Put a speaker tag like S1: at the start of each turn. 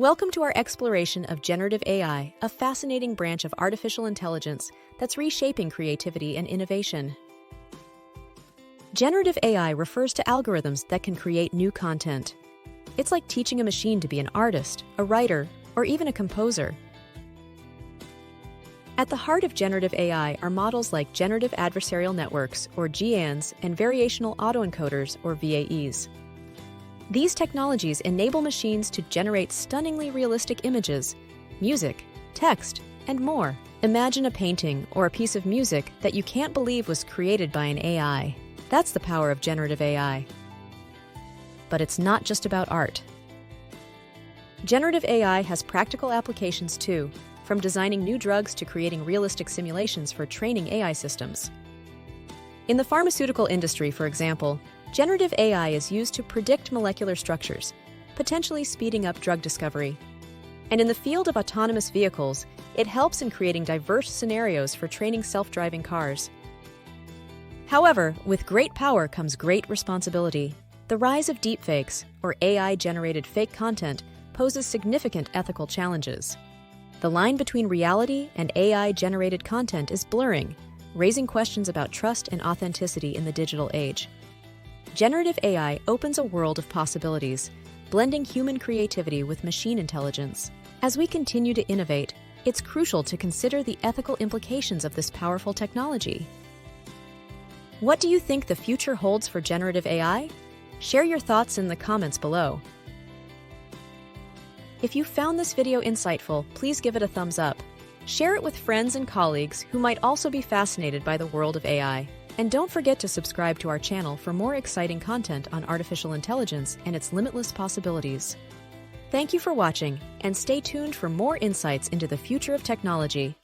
S1: Welcome to our exploration of generative AI, a fascinating branch of artificial intelligence that's reshaping creativity and innovation. Generative AI refers to algorithms that can create new content. It's like teaching a machine to be an artist, a writer, or even a composer. At the heart of generative AI are models like generative adversarial networks, or GANs, and variational autoencoders, or VAEs. These technologies enable machines to generate stunningly realistic images, music, text, and more. Imagine a painting or a piece of music that you can't believe was created by an AI. That's the power of generative AI. But it's not just about art. Generative AI has practical applications too, from designing new drugs to creating realistic simulations for training AI systems. In the pharmaceutical industry, for example, generative AI is used to predict molecular structures, potentially speeding up drug discovery. And in the field of autonomous vehicles, it helps in creating diverse scenarios for training self-driving cars. However, with great power comes great responsibility. The rise of deepfakes, or AI-generated fake content, poses significant ethical challenges. The line between reality and AI-generated content is blurring, raising questions about trust and authenticity in the digital age. Generative AI opens a world of possibilities, blending human creativity with machine intelligence. As we continue to innovate, it's crucial to consider the ethical implications of this powerful technology. What do you think the future holds for generative AI? Share your thoughts in the comments below. If you found this video insightful, please give it a thumbs up. Share it with friends and colleagues who might also be fascinated by the world of AI. And don't forget to subscribe to our channel for more exciting content on artificial intelligence and its limitless possibilities. Thank you for watching, and stay tuned for more insights into the future of technology.